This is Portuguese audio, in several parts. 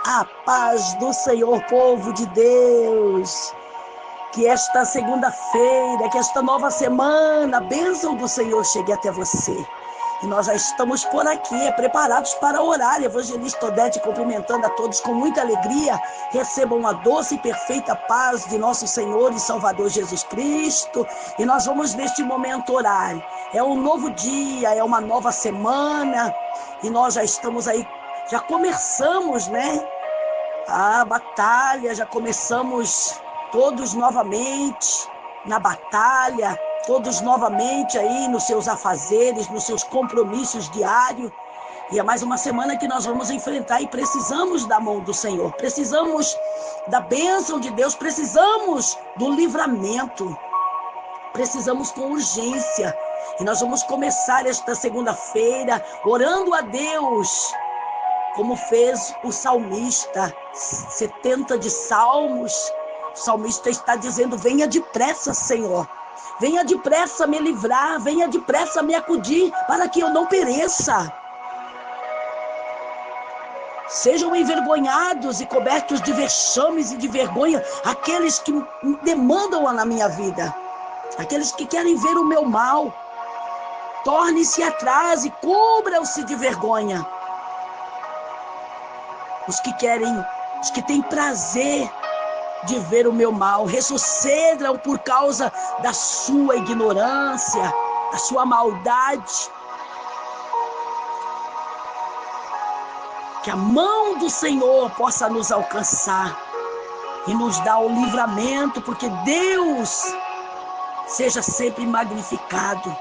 A paz do Senhor, povo de Deus. Que esta segunda-feira, que esta nova semana, a bênção do Senhor chegue até você. E nós já estamos por aqui, preparados para orar. Evangelista Odete cumprimentando a todos com muita alegria. Recebam a doce e perfeita paz de nosso Senhor e Salvador Jesus Cristo. E nós vamos neste momento orar. É um novo dia, é uma nova semana. E nós já estamos aí, já começamos, né? A batalha, já começamos todos novamente na batalha, todos novamente aí nos seus afazeres, nos seus compromissos diários. E é mais uma semana que nós vamos enfrentar e precisamos da mão do Senhor, precisamos da bênção de Deus, precisamos do livramento, precisamos com urgência. E nós vamos começar esta segunda-feira orando a Deus, como fez o salmista, 70 de Salmos. O salmista está dizendo: venha depressa, Senhor, venha depressa me livrar, venha depressa me acudir, para que eu não pereça. Sejam envergonhados e cobertos de vexames e de vergonha aqueles que demandam na minha vida, aqueles que querem ver o meu mal. Torne-se atrás e cubram-se de vergonha. Os que têm prazer de ver o meu mal, ressuscitam por causa da sua ignorância, da sua maldade. Que a mão do Senhor possa nos alcançar e nos dar o livramento, porque Deus seja sempre magnificado.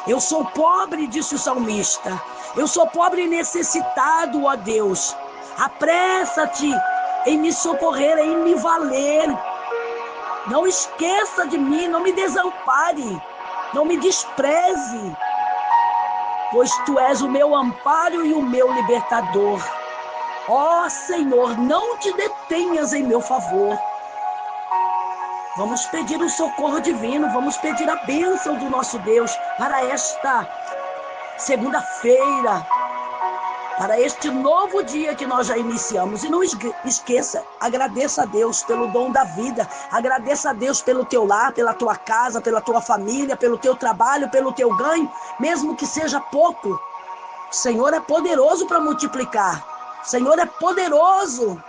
Eu sou pobre, disse o salmista, eu sou pobre e necessitado, ó Deus. Apressa-te em me socorrer, em me valer. Não esqueça de mim, não me desampare, não me despreze, pois tu és o meu amparo e o meu libertador. Ó Senhor, não te detenhas em meu favor. Vamos pedir o socorro divino, vamos pedir a bênção do nosso Deus para esta segunda-feira, para este novo dia que nós já iniciamos. E não esqueça, agradeça a Deus pelo dom da vida, agradeça a Deus pelo teu lar, pela tua casa, pela tua família, pelo teu trabalho, pelo teu ganho, mesmo que seja pouco. O Senhor é poderoso para multiplicar, o Senhor é poderoso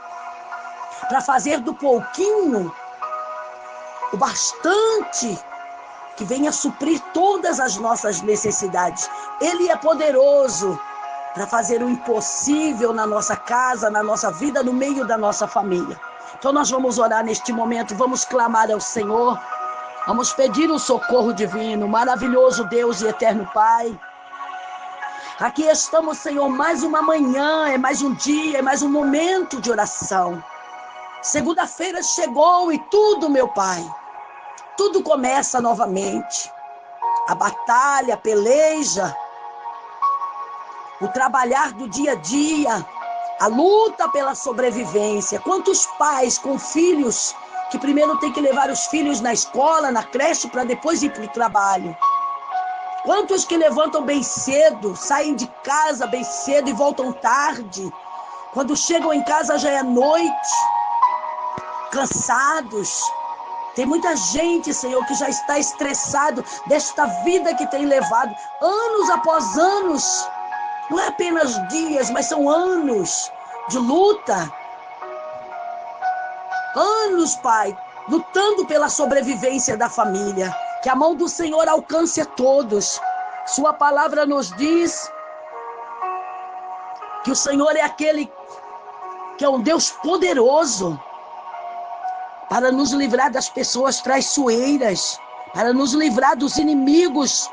para fazer do pouquinho o bastante, que venha suprir todas as nossas necessidades. Ele é poderoso para fazer o impossível na nossa casa, na nossa vida, no meio da nossa família. Então nós vamos orar neste momento, vamos clamar ao Senhor, vamos pedir o socorro divino. Maravilhoso Deus e eterno Pai, aqui estamos, Senhor, mais uma manhã, é mais um dia, é mais um momento de oração. Segunda-feira chegou e tudo, meu Pai, tudo começa novamente. A batalha, a peleja, o trabalhar do dia a dia, a luta pela sobrevivência. Quantos pais com filhos que primeiro tem que levar os filhos na escola, na creche, para depois ir para o trabalho. Quantos que levantam bem cedo, saem de casa bem cedo e voltam tarde. Quando chegam em casa já é noite, cansados. Tem muita gente, Senhor, que já está estressado desta vida que tem levado anos após anos. Não é apenas dias, mas são anos de luta. Anos, Pai, lutando pela sobrevivência da família. Que a mão do Senhor alcance a todos. Sua palavra nos diz que o Senhor é aquele que é um Deus poderoso para nos livrar das pessoas traiçoeiras, para nos livrar dos inimigos.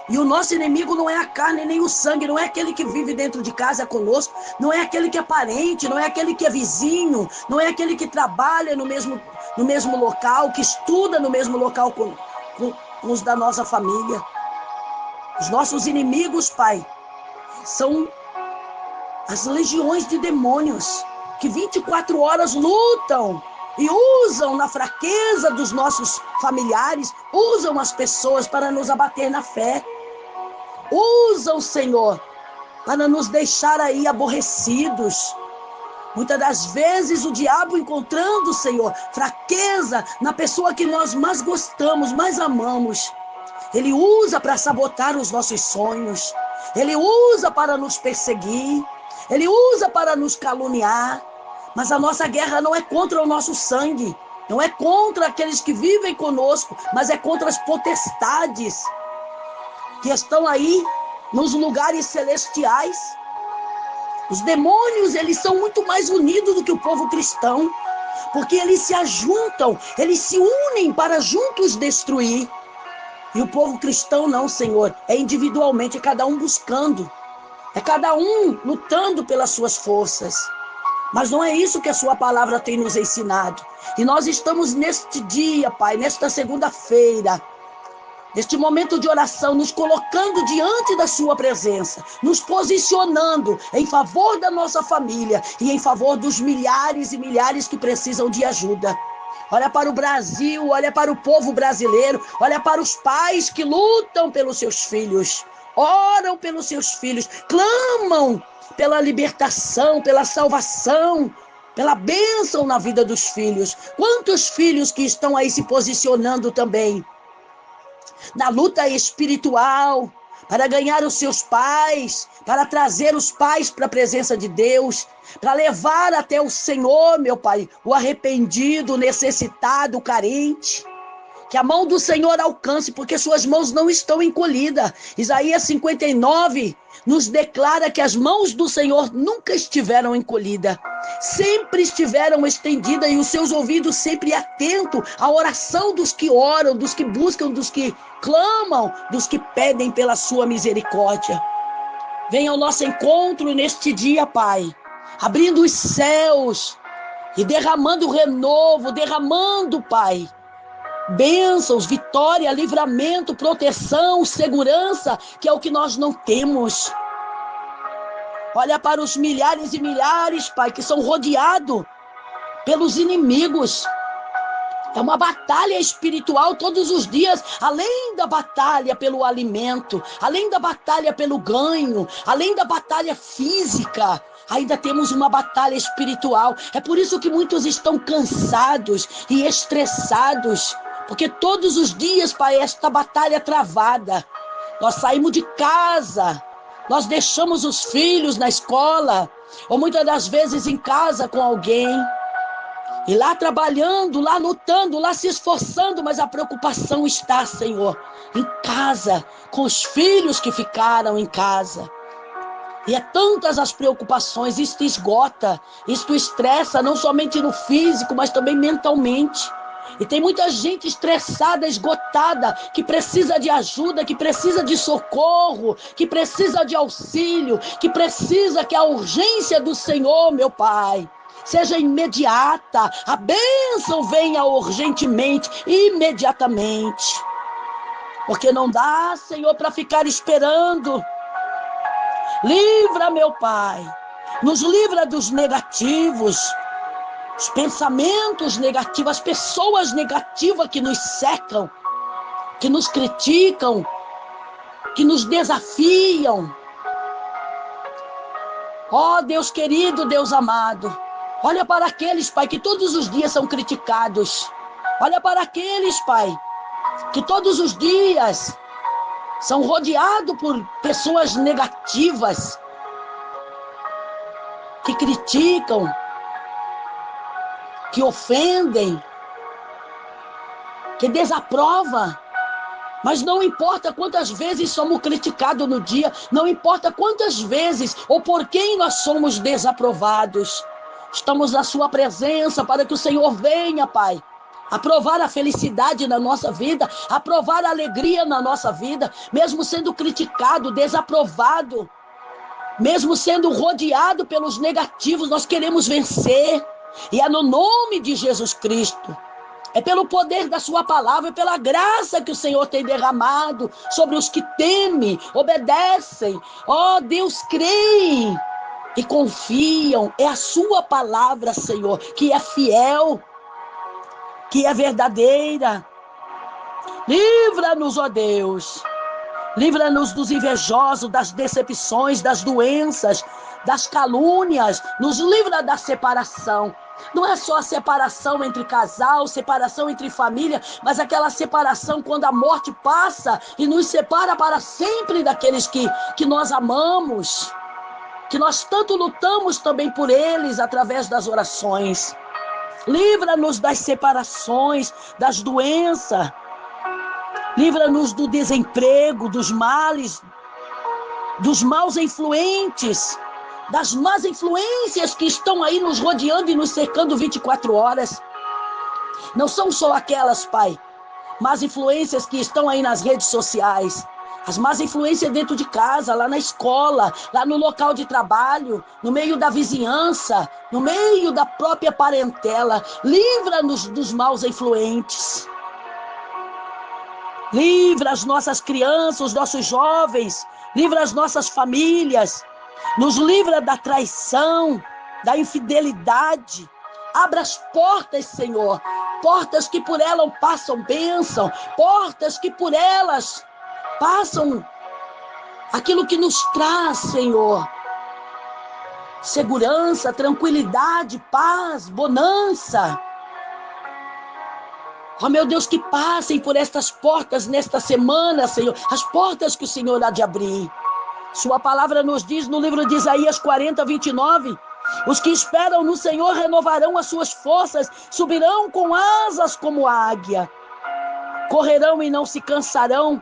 E o nosso inimigo não é a carne nem o sangue, não é aquele que vive dentro de casa conosco, não é aquele que é parente, não é aquele que é vizinho, não é aquele que trabalha no mesmo local, que estuda no mesmo local com os da nossa família. Os nossos inimigos, Pai, são as legiões de demônios que 24 horas lutam e usam na fraqueza dos nossos familiares, usam as pessoas para nos abater na fé. Usam, Senhor, para nos deixar aí aborrecidos. Muitas das vezes o diabo encontrando, Senhor, fraqueza na pessoa que nós mais gostamos, mais amamos. Ele usa para sabotar os nossos sonhos. Ele usa para nos perseguir. Ele usa para nos caluniar. Mas a nossa guerra não é contra o nosso sangue. Não é contra aqueles que vivem conosco, mas é contra as potestades que estão aí nos lugares celestiais. Os demônios, eles são muito mais unidos do que o povo cristão, porque eles se ajuntam, eles se unem para juntos destruir. E o povo cristão não, Senhor, é individualmente, é cada um buscando, é cada um lutando pelas suas forças. Mas não é isso que a sua palavra tem nos ensinado. E nós estamos neste dia, Pai, nesta segunda-feira, neste momento de oração, nos colocando diante da sua presença, nos posicionando em favor da nossa família e em favor dos milhares e milhares que precisam de ajuda. Olha para o Brasil, olha para o povo brasileiro, olha para os pais que lutam pelos seus filhos, oram pelos seus filhos, clamam pela libertação, pela salvação, pela bênção na vida dos filhos. Quantos filhos que estão aí se posicionando também na luta espiritual, para ganhar os seus pais, para trazer os pais para a presença de Deus, para levar até o Senhor, meu Pai, o arrependido, o necessitado, o carente. Que a mão do Senhor alcance, porque suas mãos não estão encolhidas. Isaías 59 nos declara que as mãos do Senhor nunca estiveram encolhidas, sempre estiveram estendidas e os seus ouvidos sempre atentos à oração dos que oram, dos que buscam, dos que clamam, dos que pedem pela sua misericórdia. Venha ao nosso encontro neste dia, Pai, abrindo os céus e derramando renovo, derramando, Pai, bênçãos, vitória, livramento, proteção, segurança, que é o que nós não temos. Olha para os milhares e milhares, Pai, que são rodeados pelos inimigos. É uma batalha espiritual todos os dias, além da batalha pelo alimento, além da batalha pelo ganho, além da batalha física. Ainda temos uma batalha espiritual. É por isso que muitos estão cansados e estressados, porque todos os dias, Pai, esta batalha travada. Nós saímos de casa, nós deixamos os filhos na escola, ou muitas das vezes em casa com alguém, e lá trabalhando, lá lutando, lá se esforçando, mas a preocupação está, Senhor, em casa, com os filhos que ficaram em casa. E é tantas as preocupações, isto esgota, isto estressa, não somente no físico, mas também mentalmente. E tem muita gente estressada, esgotada, que precisa de ajuda, que precisa de socorro, que precisa de auxílio, que precisa que a urgência do Senhor, meu Pai, seja imediata. A bênção venha urgentemente, imediatamente. Porque não dá, Senhor, para ficar esperando. Livra, meu Pai, nos livra dos negativos, os pensamentos negativos, as pessoas negativas que nos cercam, que nos criticam, que nos desafiam. Ó Deus querido, Deus amado, olha para aqueles, Pai, que todos os dias são criticados. Olha para aqueles, Pai, que todos os dias são rodeados por pessoas negativas, que criticam, que ofendem, que desaprovam. Mas não importa quantas vezes somos criticados no dia, não importa quantas vezes ou por quem nós somos desaprovados, estamos na sua presença para que o Senhor venha, Pai, aprovar a felicidade na nossa vida, aprovar a alegria na nossa vida, mesmo sendo criticado, desaprovado, mesmo sendo rodeado pelos negativos, nós queremos vencer. E é no nome de Jesus Cristo, é pelo poder da sua palavra, é pela graça que o Senhor tem derramado sobre os que temem, obedecem, ó Deus, creem e confiam. É a sua palavra, Senhor, que é fiel, que é verdadeira. Livra-nos, ó Deus, livra-nos dos invejosos, das decepções, das doenças, das calúnias, nos livra da separação. Não é só a separação entre casal, separação entre família, mas aquela separação quando a morte passa e nos separa para sempre daqueles que nós amamos, que nós tanto lutamos também por eles através das orações. Livra-nos das separações, das doenças, livra-nos do desemprego, dos males, dos maus influentes, das más influências que estão aí nos rodeando e nos cercando 24 horas. Não são só aquelas, Pai, más influências que estão aí nas redes sociais, as más influências dentro de casa, lá na escola, lá no local de trabalho, no meio da vizinhança, no meio da própria parentela. Livra-nos dos maus influentes. Livra as nossas crianças, os nossos jovens, livra as nossas famílias, nos livra da traição, da infidelidade. Abra as portas, Senhor, portas que por elas passam bênção, portas que por elas passam aquilo que nos traz, Senhor, segurança, tranquilidade, paz, bonança. Oh, meu Deus, que passem por estas portas nesta semana, Senhor, as portas que o Senhor há de abrir. Sua palavra nos diz no livro de Isaías 40, 29, os que esperam no Senhor renovarão as suas forças, subirão com asas como a águia, correrão e não se cansarão,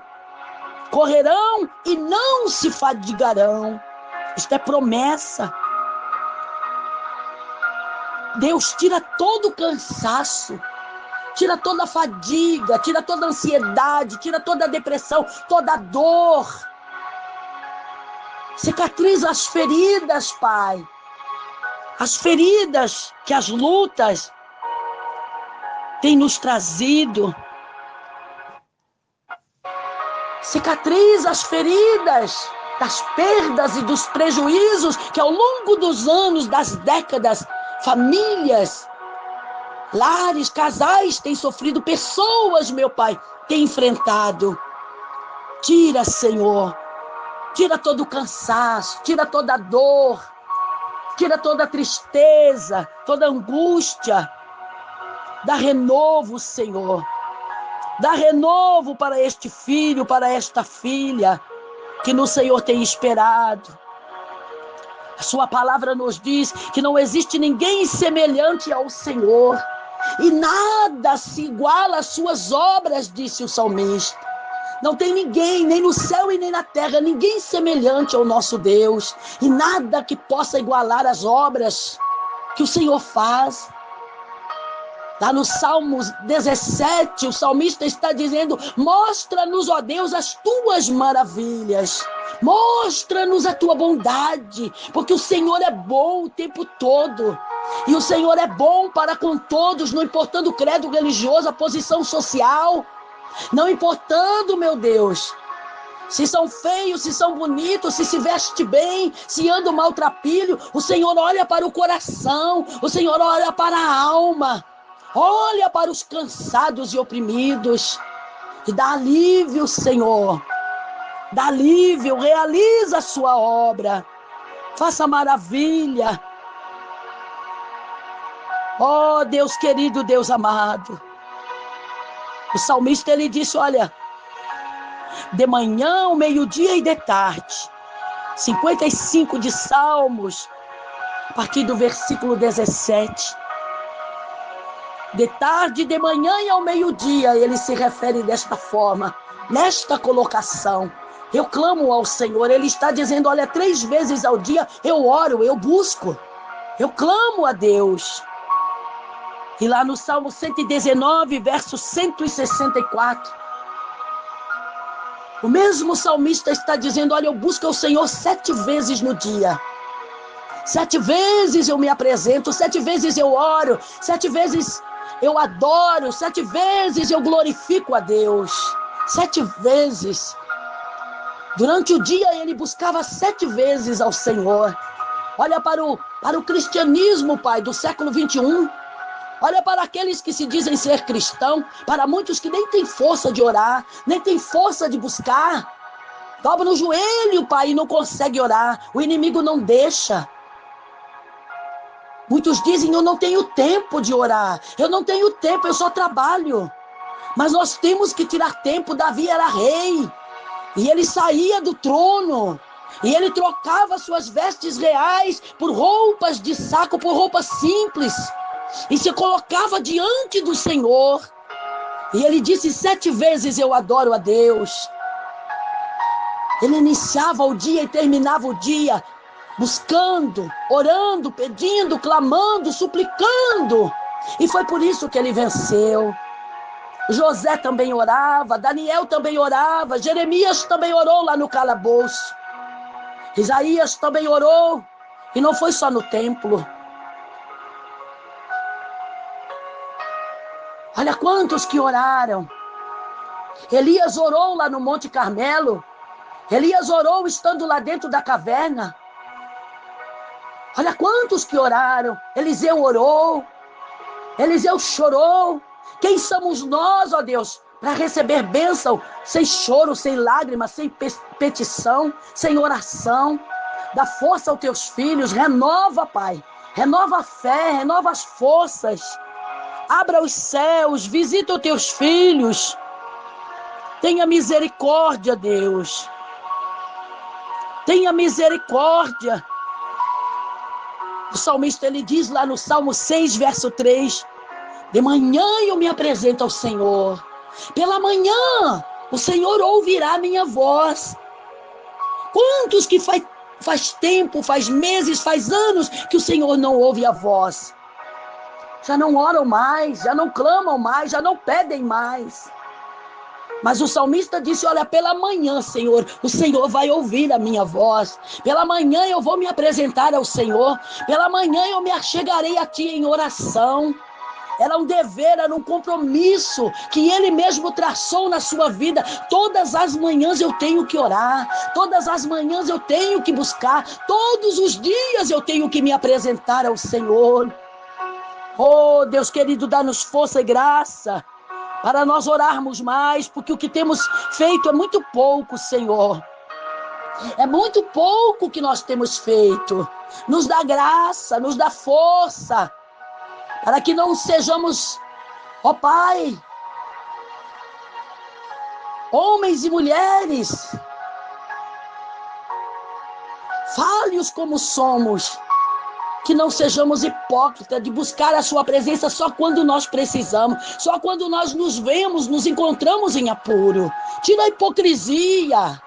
correrão e não se fadigarão. Isto é promessa. Deus tira todo o cansaço, tira toda a fadiga, tira toda a ansiedade, tira toda a depressão, toda a dor. Cicatriza as feridas, Pai. As feridas que as lutas têm nos trazido. Cicatriza as feridas das perdas e dos prejuízos que ao longo dos anos, das décadas, famílias, lares, casais têm sofrido, pessoas, meu Pai, têm enfrentado. Tira, Senhor, tira todo o cansaço, tira toda a dor, tira toda a tristeza, toda a angústia. Dá renovo, Senhor. Dá renovo para este filho, para esta filha, que no Senhor tem esperado. A sua palavra nos diz que não existe ninguém semelhante ao Senhor, e nada se iguala às suas obras, disse o salmista. Não tem ninguém, nem no céu e nem na terra, ninguém semelhante ao nosso Deus, e nada que possa igualar as obras que o Senhor faz. Lá no Salmos 17, o salmista está dizendo: mostra-nos, ó Deus, as tuas maravilhas. Mostra-nos a tua bondade, porque o Senhor é bom o tempo todo. E o Senhor é bom para com todos, não importando o credo religioso, a posição social. Não importando, meu Deus, se são feios, se são bonitos, se veste bem, se anda maltrapilho. O Senhor olha para o coração, o Senhor olha para a alma. Olha para os cansados e oprimidos e dá alívio, Senhor. Dá alívio, realiza a sua obra. Faça maravilha. Oh, Deus querido, Deus amado. O salmista, ele disse, olha, de manhã, ao meio-dia e de tarde. 55 de Salmos, a partir do versículo 17. De tarde, de manhã e ao meio-dia, ele se refere desta forma, nesta colocação. Eu clamo ao Senhor, ele está dizendo, olha, 3 vezes ao dia eu oro, eu busco, eu clamo a Deus. E lá no Salmo 119, verso 164, o mesmo salmista está dizendo, olha, eu busco ao Senhor 7 vezes no dia. 7 vezes eu me apresento, 7 vezes eu oro, 7 vezes eu adoro, 7 vezes eu glorifico a Deus. 7 vezes. Durante o dia ele buscava 7 vezes ao Senhor. Olha para o cristianismo, Pai, do século 21. Olha para aqueles que se dizem ser cristão, para muitos que nem têm força de orar, nem têm força de buscar. dobra o joelho, Pai, e não consegue orar. O inimigo não deixa. Muitos dizem, eu não tenho tempo de orar. Eu não tenho tempo, eu só trabalho. Mas nós temos que tirar tempo. Davi era rei. E ele saía do trono. E ele trocava suas vestes reais por roupas de saco, por roupas simples. E se colocava diante do Senhor. E ele disse 7 vezes, eu adoro a Deus. Ele iniciava o dia e terminava o dia buscando, orando, pedindo, clamando, suplicando. E foi por isso que ele venceu. José também orava, Daniel também orava, Jeremias também orou lá no calabouço. Isaías também orou, e não foi só no templo. Olha quantos que oraram. Elias orou lá no Monte Carmelo. Elias orou estando lá dentro da caverna. Olha quantos que oraram. Eliseu orou. Eliseu chorou. Quem somos nós, ó Deus, para receber bênção sem choro, sem lágrimas, sem petição, sem oração? Dá força aos teus filhos. Renova, Pai. Renova a fé, renova as forças. Abra os céus, visita os teus filhos. Tenha misericórdia, Deus. Tenha misericórdia. O salmista, ele diz lá no Salmo 6, verso 3, de manhã eu me apresento ao Senhor. Pela manhã, o Senhor ouvirá minha voz. Quantos que faz tempo, faz meses, faz anos que o Senhor não ouve a voz? Já não oram mais, já não clamam mais, já não pedem mais. Mas o salmista disse, olha, pela manhã, Senhor, o Senhor vai ouvir a minha voz. Pela manhã eu vou me apresentar ao Senhor. Pela manhã eu me achegarei a Ti em oração. Era um dever, era um compromisso que Ele mesmo traçou na sua vida. Todas as manhãs eu tenho que orar. Todas as manhãs eu tenho que buscar. Todos os dias eu tenho que me apresentar ao Senhor. Oh, Deus querido, dá-nos força e graça para nós orarmos mais, porque o que temos feito é muito pouco, Senhor. É muito pouco que nós temos feito. Nos dá graça, nos dá força, para que não sejamos, ó Pai, homens e mulheres, falhos como somos, que não sejamos hipócritas de buscar a sua presença só quando nós precisamos, só quando nós nos vemos, nos encontramos em apuro. Tira a hipocrisia,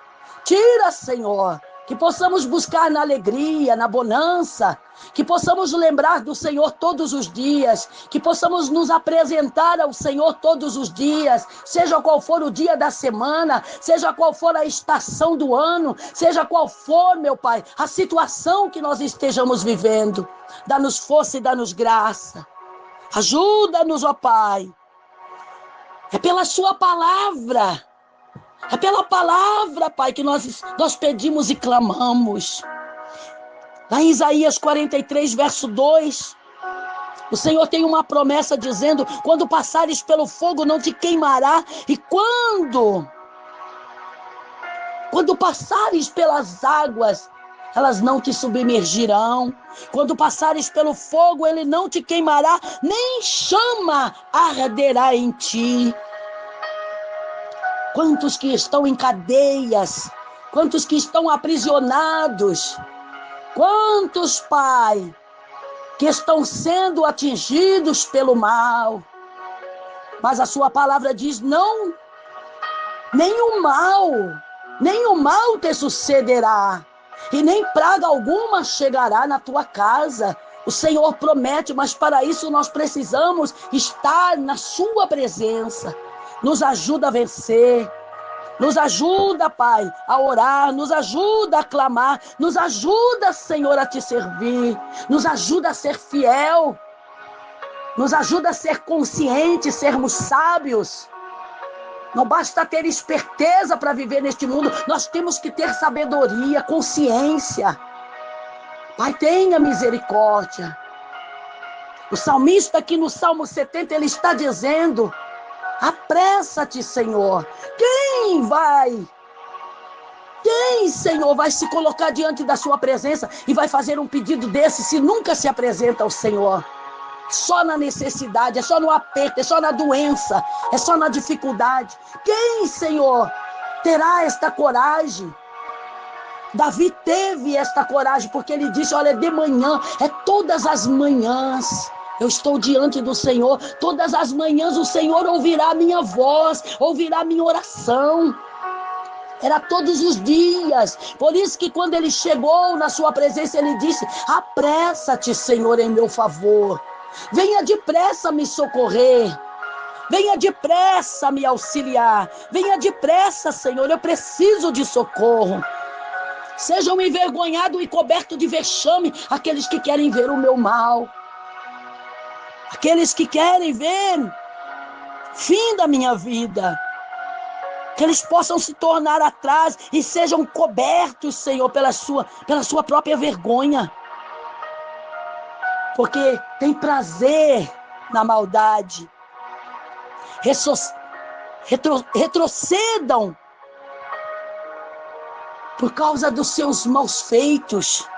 tira, Senhor, que possamos buscar na alegria, na bonança, que possamos lembrar do Senhor todos os dias, que possamos nos apresentar ao Senhor todos os dias, seja qual for o dia da semana, seja qual for a estação do ano, seja qual for, meu Pai, a situação que nós estejamos vivendo. Dá-nos força e dá-nos graça. Ajuda-nos, ó Pai. É pela sua palavra. É pela palavra, Pai, que nós pedimos e clamamos. Lá em Isaías 43, verso 2, o Senhor tem uma promessa dizendo, quando passares pelo fogo não te queimará, e quando passares pelas águas, elas não te submergirão. Quando passares pelo fogo, ele não te queimará, nem chama arderá em ti. Quantos que estão em cadeias, quantos que estão aprisionados, quantos, Pai, que estão sendo atingidos pelo mal. Mas a sua palavra diz, não, nenhum mal te sucederá, e nem praga alguma chegará na tua casa. O Senhor promete, mas para isso nós precisamos estar na sua presença. Nos ajuda a vencer, nos ajuda, Pai, a orar, nos ajuda a clamar, nos ajuda, Senhor, a te servir, nos ajuda a ser fiel, nos ajuda a ser conscientes, sermos sábios. Não basta ter esperteza para viver neste mundo, nós temos que ter sabedoria, consciência. Pai, tenha misericórdia. O salmista aqui no Salmo 70, ele está dizendo, apressa-te, Senhor. Quem vai Quem, Senhor, vai se colocar diante da sua presença e vai fazer um pedido desse se nunca se apresenta ao Senhor? Só na necessidade, é só no aperto, é só na doença, é só na dificuldade. Quem, Senhor, terá esta coragem? Davi teve esta coragem, porque ele disse, olha, de manhã, é todas as manhãs, eu estou diante do Senhor, todas as manhãs o Senhor ouvirá a minha voz, ouvirá a minha oração. Era todos os dias. Por isso que quando ele chegou na sua presença, ele disse, apressa-te, Senhor, em meu favor. Venha depressa me socorrer. Venha depressa me auxiliar. Venha depressa, Senhor, eu preciso de socorro. Sejam envergonhados e cobertos de vexame aqueles que querem ver o meu mal. Aqueles que querem ver fim da minha vida. Que eles possam se tornar atrás e sejam cobertos, Senhor, pela sua própria vergonha. Porque tem prazer na maldade. Retrocedam por causa dos seus maus feitos,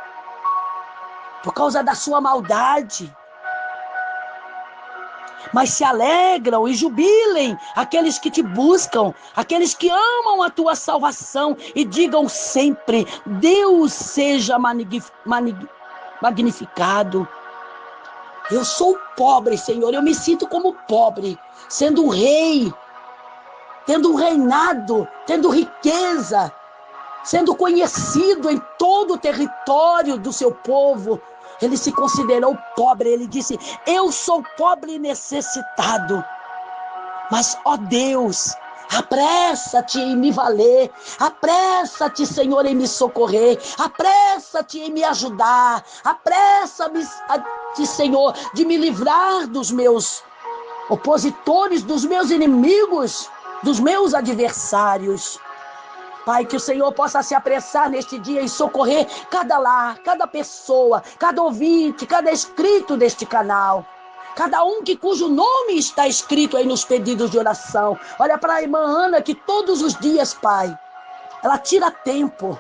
por causa da sua maldade. Mas se alegram e jubilem aqueles que te buscam, aqueles que amam a tua salvação e digam sempre, Deus seja magnificado. Eu sou pobre, Senhor, eu me sinto como pobre, sendo um rei, tendo um reinado, tendo riqueza, sendo conhecido em todo o território do seu povo. Ele se considerou pobre, ele disse, eu sou pobre e necessitado. Mas, ó Deus, apressa-te em me valer, apressa-te, Senhor, em me socorrer, apressa-te em me ajudar, apressa-te, Senhor, de me livrar dos meus opositores, dos meus inimigos, dos meus adversários. Pai, que o Senhor possa se apressar neste dia e socorrer cada lar, cada pessoa, cada ouvinte, cada inscrito deste canal. Cada um cujo nome está escrito aí nos pedidos de oração. Olha para a irmã Ana, que todos os dias, Pai, ela tira tempo.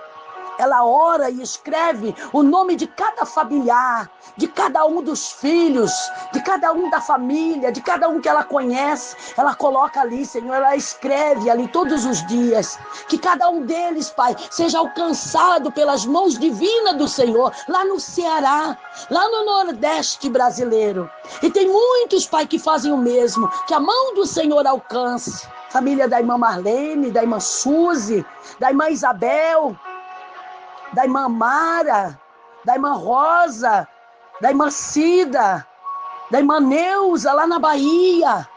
Ela ora e escreve o nome de cada familiar, de cada um dos filhos, de cada um da família, de cada um que ela conhece. Ela coloca ali, Senhor, ela escreve ali todos os dias. Que cada um deles, Pai, seja alcançado pelas mãos divinas do Senhor, lá no Ceará, lá no Nordeste brasileiro. E tem muitos, Pai, que fazem o mesmo, que a mão do Senhor alcance. Família da irmã Marlene, da irmã Suzy, da irmã Isabel, da irmã Mara, da irmã Rosa, da irmã Cida, da irmã Neuza, lá na Bahia.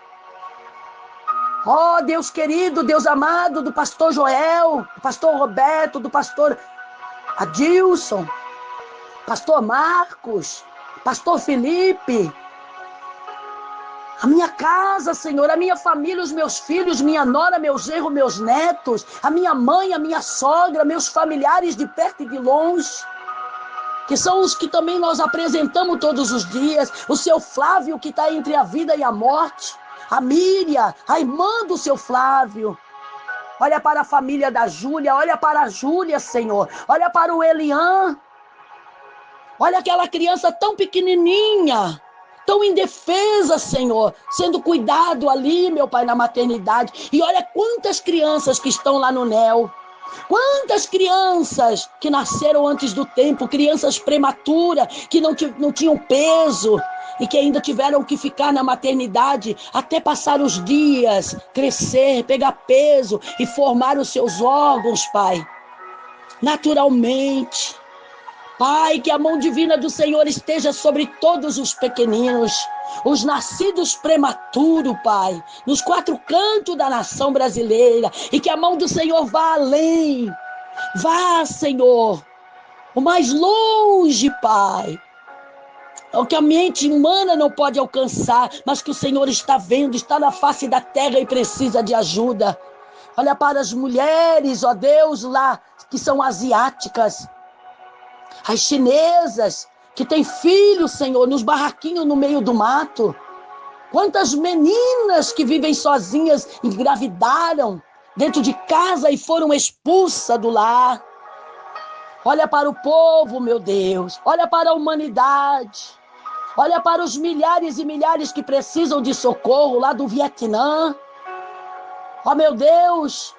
Ó Deus querido, Deus amado, do pastor Joel, do pastor Roberto, do pastor Adilson, pastor Marcos, pastor Felipe. A minha casa, Senhor, a minha família, os meus filhos, minha nora, meu genro, meus netos, a minha mãe, a minha sogra, meus familiares de perto e de longe, que são os que também nós apresentamos todos os dias, o seu Flávio, que está entre a vida e a morte, a Miriam, a irmã do seu Flávio. Olha para a família da Júlia, olha para a Júlia, Senhor, olha para o Elian, olha aquela criança tão pequenininha, tão indefesa, Senhor, sendo cuidado ali, meu Pai, na maternidade. E olha quantas crianças que estão lá no NEL. Quantas crianças que nasceram antes do tempo, crianças prematuras, que não tinham peso e que ainda tiveram que ficar na maternidade até passar os dias, crescer, pegar peso e formar os seus órgãos, Pai. Naturalmente. Pai, que a mão divina do Senhor esteja sobre todos os pequeninos, os nascidos prematuros, Pai, nos 4 cantos da nação brasileira, e que a mão do Senhor vá além, vá, Senhor, o mais longe, Pai, é o que a mente humana não pode alcançar, mas que o Senhor está vendo, está na face da terra e precisa de ajuda. Olha para as mulheres, ó Deus, lá, que são asiáticas, as chinesas, que têm filhos, Senhor, nos barraquinhos no meio do mato. Quantas meninas que vivem sozinhas engravidaram, dentro de casa e foram expulsas do lar. Olha para o povo, meu Deus. Olha para a humanidade. Olha para os milhares e milhares que precisam de socorro lá do Vietnã. Ó, meu Deus,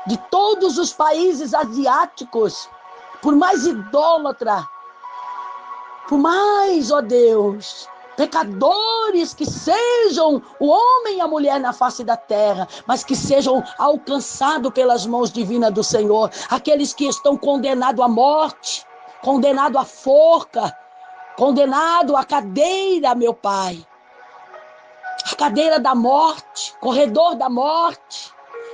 de todos os países asiáticos, por mais idólatra, por mais, ó Deus, pecadores que sejam o homem e a mulher na face da terra, mas que sejam alcançados pelas mãos divinas do Senhor. Aqueles que estão condenados à morte, condenados à forca, condenados à cadeira, meu Pai. A cadeira da morte, corredor da morte.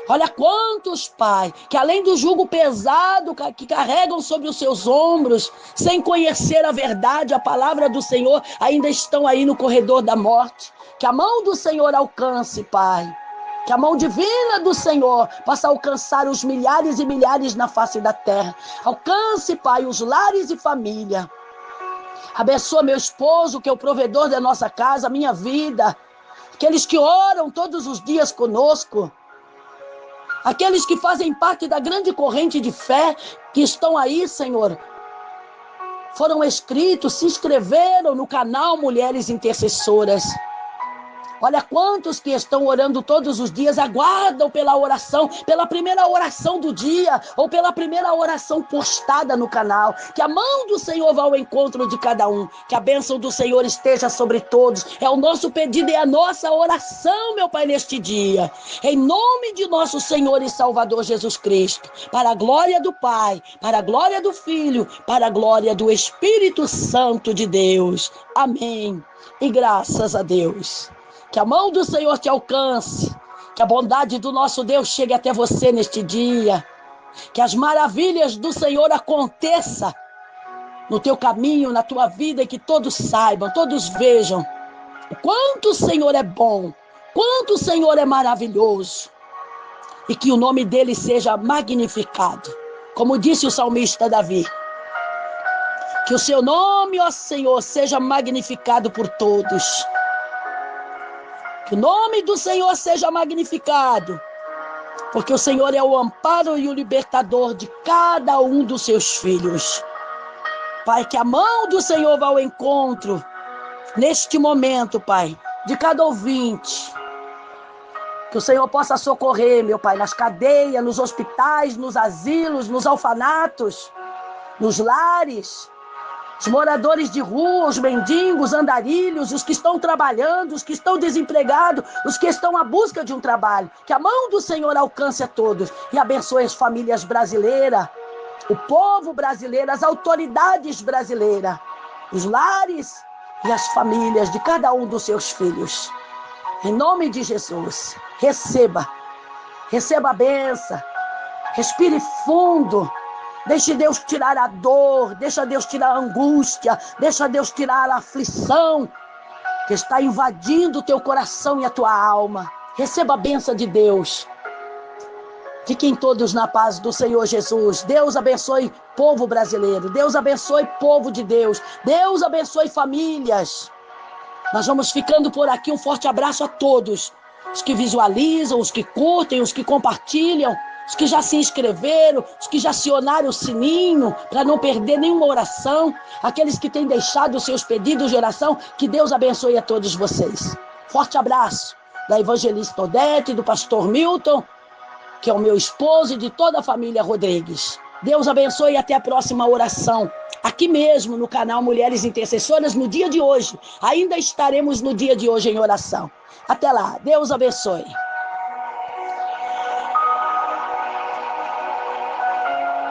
Olha quantos, Pai, que além do jugo pesado que carregam sobre os seus ombros, sem conhecer a verdade, a palavra do Senhor, ainda estão aí no corredor da morte. Que a mão do Senhor alcance, Pai. Que a mão divina do Senhor possa alcançar os milhares e milhares na face da terra. Alcance, Pai, os lares e família. Abençoa meu esposo, que é o provedor da nossa casa, a minha vida. Aqueles que oram todos os dias conosco. Aqueles que fazem parte da grande corrente de fé, que estão aí, Senhor, foram inscritos, se inscreveram no canal Mulheres Intercessoras. Olha quantos que estão orando todos os dias, aguardam pela oração, pela primeira oração do dia, ou pela primeira oração postada no canal. Que a mão do Senhor vá ao encontro de cada um, que a bênção do Senhor esteja sobre todos. É o nosso pedido e a nossa oração, meu Pai, neste dia. Em nome de nosso Senhor e Salvador Jesus Cristo, para a glória do Pai, para a glória do Filho, para a glória do Espírito Santo de Deus. Amém. E graças a Deus. Que a mão do Senhor te alcance, que a bondade do nosso Deus chegue até você neste dia, que as maravilhas do Senhor aconteçam no teu caminho, na tua vida, e que todos saibam, todos vejam o quanto o Senhor é bom, quanto o Senhor é maravilhoso, e que o nome dele seja magnificado, como disse o salmista Davi. Que o seu nome, ó Senhor, seja magnificado por todos. Que o nome do Senhor seja magnificado, porque o Senhor é o amparo e o libertador de cada um dos seus filhos. Pai, que a mão do Senhor vá ao encontro, neste momento, Pai, de cada ouvinte. Que o Senhor possa socorrer, meu Pai, nas cadeias, nos hospitais, nos asilos, nos orfanatos, nos lares. Os moradores de rua, os mendigos, andarilhos, os que estão trabalhando, os que estão desempregados, os que estão à busca de um trabalho. Que a mão do Senhor alcance a todos e abençoe as famílias brasileiras, o povo brasileiro, as autoridades brasileiras, os lares e as famílias de cada um dos seus filhos. Em nome de Jesus, receba a bênção, respire fundo. Deixe Deus tirar a dor, deixa Deus tirar a angústia, deixa Deus tirar a aflição que está invadindo o teu coração e a tua alma. Receba a bênção de Deus. Fiquem todos na paz do Senhor Jesus. Deus abençoe povo brasileiro, Deus abençoe povo de Deus, Deus abençoe famílias. Nós vamos ficando por aqui, um forte abraço a todos, os que visualizam, os que curtem, os que compartilham, os que já se inscreveram, os que já acionaram o sininho para não perder nenhuma oração, aqueles que têm deixado os seus pedidos de oração, que Deus abençoe a todos vocês. Forte abraço da evangelista Odete, do pastor Milton, que é o meu esposo, e de toda a família Rodrigues. Deus abençoe e até a próxima oração, aqui mesmo no canal Mulheres Intercessoras, no dia de hoje. Ainda estaremos no dia de hoje em oração. Até lá, Deus abençoe.